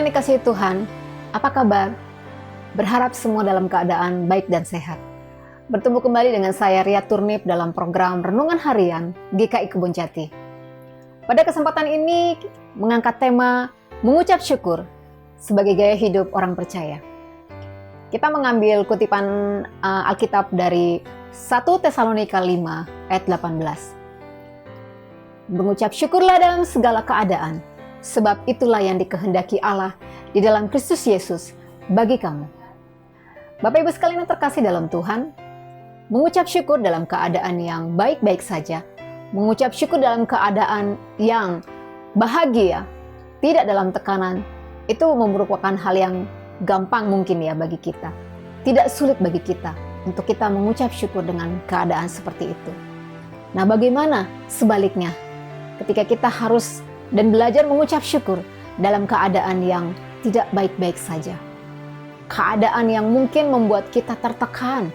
sekalian dikasihi Tuhan, apa kabar? Berharap semua dalam keadaan baik dan sehat. Bertemu kembali dengan saya Ria Turnip dalam program Renungan Harian GKI Kebon Jati. Pada kesempatan ini mengangkat tema mengucap syukur sebagai gaya hidup orang percaya. Kita mengambil kutipan Alkitab dari 1 Tesalonika 5 ayat 18. Mengucap syukurlah dalam segala keadaan, sebab itulah yang dikehendaki Allah di dalam Kristus Yesus bagi kamu. Bapak Ibu sekalian yang terkasih dalam Tuhan, mengucap syukur dalam keadaan yang baik-baik saja, mengucap syukur dalam keadaan yang bahagia, tidak dalam tekanan, itu merupakan hal yang gampang mungkin ya bagi kita. Tidak sulit bagi kita untuk kita mengucap syukur dengan keadaan seperti itu. Nah, bagaimana sebaliknya ketika kita harus dan belajar mengucap syukur dalam keadaan yang tidak baik-baik saja? Keadaan yang mungkin membuat kita tertekan,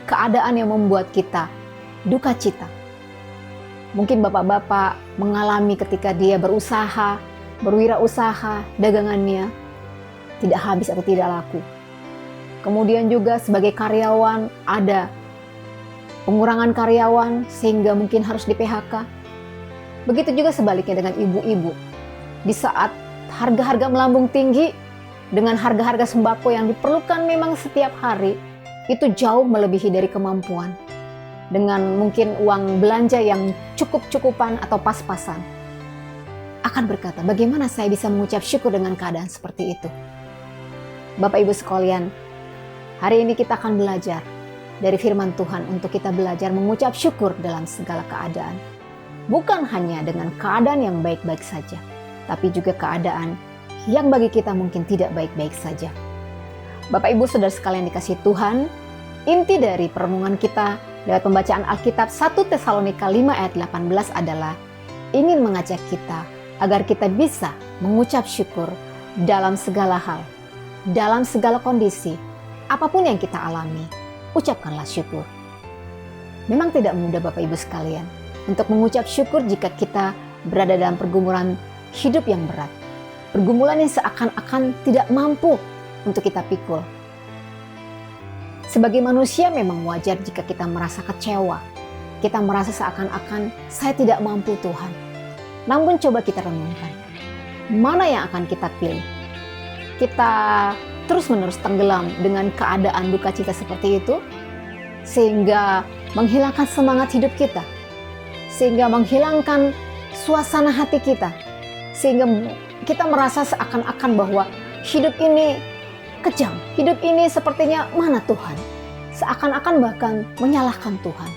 keadaan yang membuat kita duka cita. Mungkin bapak-bapak mengalami ketika dia berusaha, berwirausaha, dagangannya tidak habis atau tidak laku. Kemudian juga sebagai karyawan ada pengurangan karyawan sehingga mungkin harus di PHK. Begitu juga sebaliknya dengan ibu-ibu. Di saat harga-harga melambung tinggi, dengan harga-harga sembako yang diperlukan memang setiap hari, itu jauh melebihi dari kemampuan. Dengan mungkin uang belanja yang cukup-cukupan atau pas-pasan. Akan berkata, bagaimana saya bisa mengucap syukur dengan keadaan seperti itu? Bapak Ibu sekalian, hari ini kita akan belajar dari firman Tuhan untuk kita belajar mengucap syukur dalam segala keadaan. Bukan hanya dengan keadaan yang baik-baik saja, tapi juga keadaan yang bagi kita mungkin tidak baik-baik saja. Bapak Ibu Saudara sekalian dikasihi Tuhan, inti dari perenungan kita lewat pembacaan Alkitab 1 Tesalonika 5 ayat 18 adalah ingin mengajak kita agar kita bisa mengucap syukur dalam segala hal, dalam segala kondisi, apapun yang kita alami, ucapkanlah syukur. Memang tidak mudah Bapak Ibu sekalian untuk mengucap syukur jika kita berada dalam pergumulan hidup yang berat. Pergumulan yang seakan-akan tidak mampu untuk kita pikul. Sebagai manusia memang wajar jika kita merasa kecewa. Kita merasa seakan-akan saya tidak mampu Tuhan. Namun coba kita renungkan. Mana yang akan kita pilih? Kita terus-menerus tenggelam dengan keadaan duka cita seperti itu, sehingga menghilangkan semangat hidup kita, sehingga menghilangkan suasana hati kita, sehingga kita merasa seakan-akan bahwa hidup ini kejam, hidup ini sepertinya mana Tuhan, seakan-akan bahkan menyalahkan Tuhan.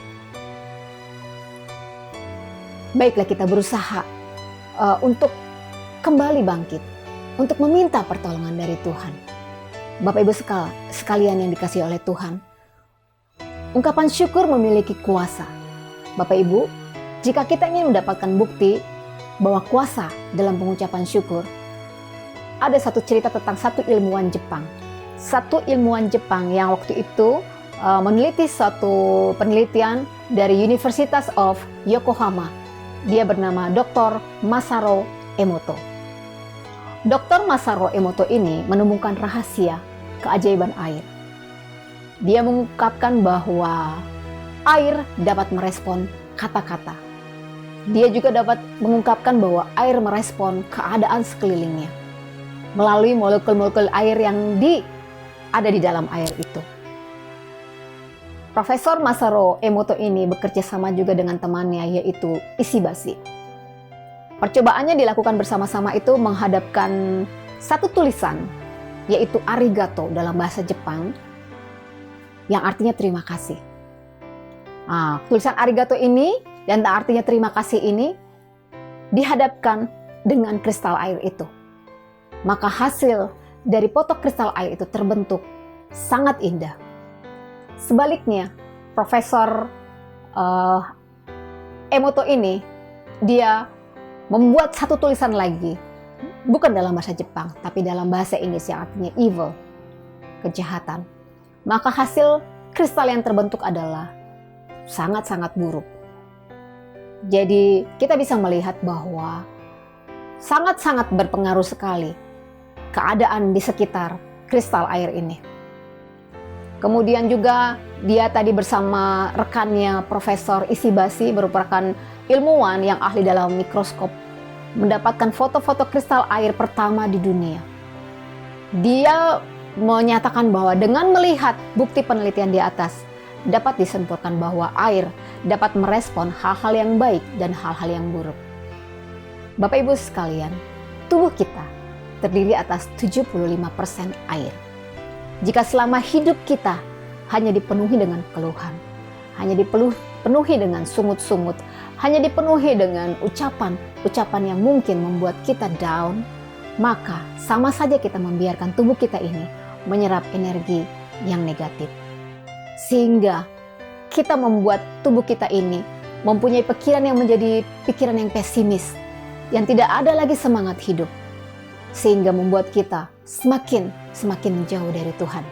Baiklah kita berusaha untuk kembali bangkit, untuk meminta pertolongan dari Tuhan. Bapak Ibu sekalian yang dikasihi oleh Tuhan, ungkapan syukur memiliki kuasa. Bapak Ibu, jika kita ingin mendapatkan bukti bahwa kuasa dalam pengucapan syukur, ada satu cerita tentang satu ilmuwan Jepang. Satu ilmuwan Jepang yang waktu itu meneliti suatu penelitian dari Universitas of Yokohama. Dia bernama Dr. Masaru Emoto. Dr. Masaru Emoto ini menemukan rahasia keajaiban air. Dia mengungkapkan bahwa air dapat merespon kata-kata. Dia juga dapat mengungkapkan bahwa air merespon keadaan sekelilingnya melalui molekul-molekul air yang ada di dalam air itu. Profesor Masaru Emoto ini bekerja sama juga dengan temannya yaitu Ishibashi. Percobaannya dilakukan bersama-sama itu menghadapkan satu tulisan yaitu arigato dalam bahasa Jepang yang artinya terima kasih. Tulisan arigato ini dan artinya terima kasih ini dihadapkan dengan kristal air itu. Maka hasil dari potok kristal air itu terbentuk sangat indah. Sebaliknya, Profesor Emoto ini, dia membuat satu tulisan lagi. Bukan dalam bahasa Jepang, tapi dalam bahasa Inggris yang artinya evil, kejahatan. Maka hasil kristal yang terbentuk adalah sangat-sangat buruk. Jadi kita bisa melihat bahwa sangat-sangat berpengaruh sekali keadaan di sekitar kristal air ini. Kemudian juga dia tadi bersama rekannya Profesor Isibasi, merupakan ilmuwan yang ahli dalam mikroskop, mendapatkan foto-foto kristal air pertama di dunia. Dia menyatakan bahwa dengan melihat bukti penelitian di atas, dapat disimpulkan bahwa air dapat merespon hal-hal yang baik dan hal-hal yang buruk. Bapak Ibu sekalian, tubuh kita terdiri atas 75% air. Jika selama hidup kita hanya dipenuhi dengan keluhan, hanya dipenuhi dengan sungut-sungut, hanya dipenuhi dengan ucapan-ucapan yang mungkin membuat kita down, maka sama saja kita membiarkan tubuh kita ini menyerap energi yang negatif. Sehingga kita membuat tubuh kita ini mempunyai pikiran yang menjadi pikiran yang pesimis, yang tidak ada lagi semangat hidup, sehingga membuat kita semakin jauh dari Tuhan.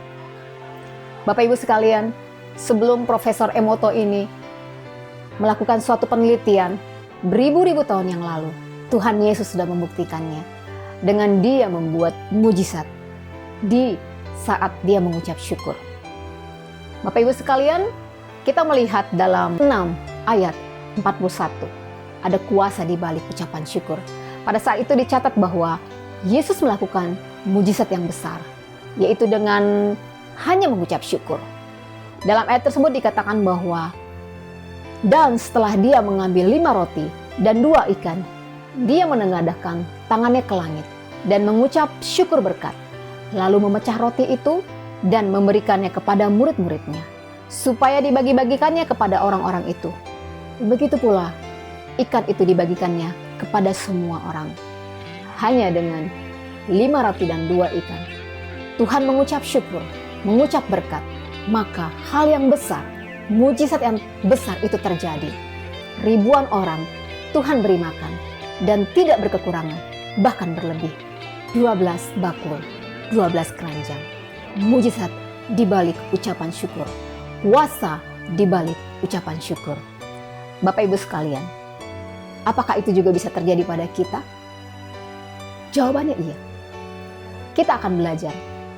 Bapak Ibu sekalian, sebelum Profesor Emoto ini melakukan suatu penelitian beribu-ribu tahun yang lalu, Tuhan Yesus sudah membuktikannya dengan dia membuat mujizat di saat dia mengucap syukur. Bapak Ibu sekalian, kita melihat dalam 6 ayat 41, ada kuasa di balik ucapan syukur. Pada saat itu dicatat bahwa Yesus melakukan mujizat yang besar, yaitu dengan hanya mengucap syukur. Dalam ayat tersebut dikatakan bahwa, dan setelah dia mengambil 5 roti dan 2 ikan, dia menengadahkan tangannya ke langit dan mengucap syukur berkat, lalu memecah roti itu dan memberikannya kepada murid-muridnya, supaya dibagi-bagikannya kepada orang-orang itu. Begitu pula ikan itu dibagikannya kepada semua orang. Hanya dengan 5 roti dan 2 ikan, Tuhan mengucap syukur, mengucap berkat, maka hal yang besar, mujizat yang besar itu terjadi. Ribuan orang Tuhan beri makan dan tidak berkekurangan, bahkan berlebih. 12 bakul, 12 keranjang. Mujizat di balik ucapan syukur, kuasa di balik ucapan syukur. Bapak Ibu sekalian, apakah itu juga bisa terjadi pada kita? Jawabannya iya. Kita akan belajar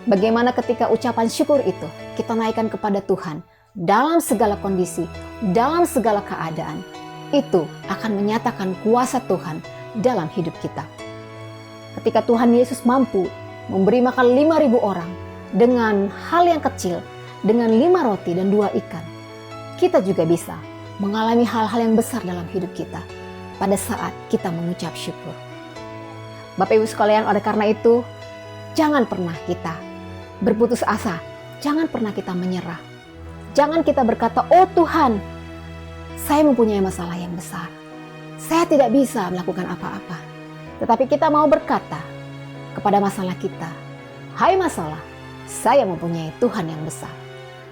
bagaimana ketika ucapan syukur itu kita naikkan kepada Tuhan dalam segala kondisi, dalam segala keadaan. Itu akan menyatakan kuasa Tuhan dalam hidup kita. Ketika Tuhan Yesus mampu memberi makan 5.000 orang dengan hal yang kecil, dengan 5 roti dan 2 ikan, kita juga bisa mengalami hal-hal yang besar dalam hidup kita pada saat kita mengucap syukur. Bapak Ibu sekalian, oleh karena itu, jangan pernah kita berputus asa, jangan pernah kita menyerah. Jangan kita berkata, oh Tuhan, saya mempunyai masalah yang besar, saya tidak bisa melakukan apa-apa. Tetapi kita mau berkata kepada masalah kita, hai masalah, saya mempunyai Tuhan yang besar.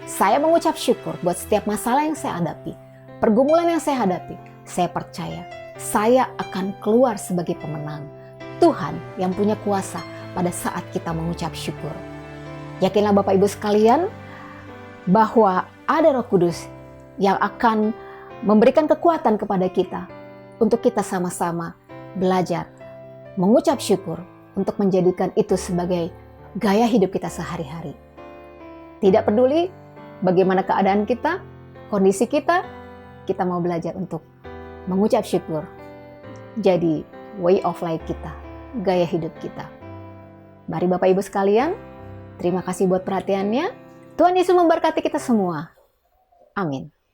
Saya mengucap syukur buat setiap masalah yang saya hadapi, pergumulan yang saya hadapi. Saya percaya saya akan keluar sebagai pemenang. Tuhan yang punya kuasa pada saat kita mengucap syukur. Yakinlah Bapak Ibu sekalian bahwa ada Roh Kudus yang akan memberikan kekuatan kepada kita untuk kita sama-sama belajar mengucap syukur untuk menjadikan itu sebagai gaya hidup kita sehari-hari. Tidak peduli bagaimana keadaan kita, kondisi kita mau belajar untuk mengucap syukur. Jadi way of life kita, gaya hidup kita. Mari Bapak Ibu sekalian, terima kasih buat perhatiannya. Tuhan Yesus memberkati kita semua. Amin.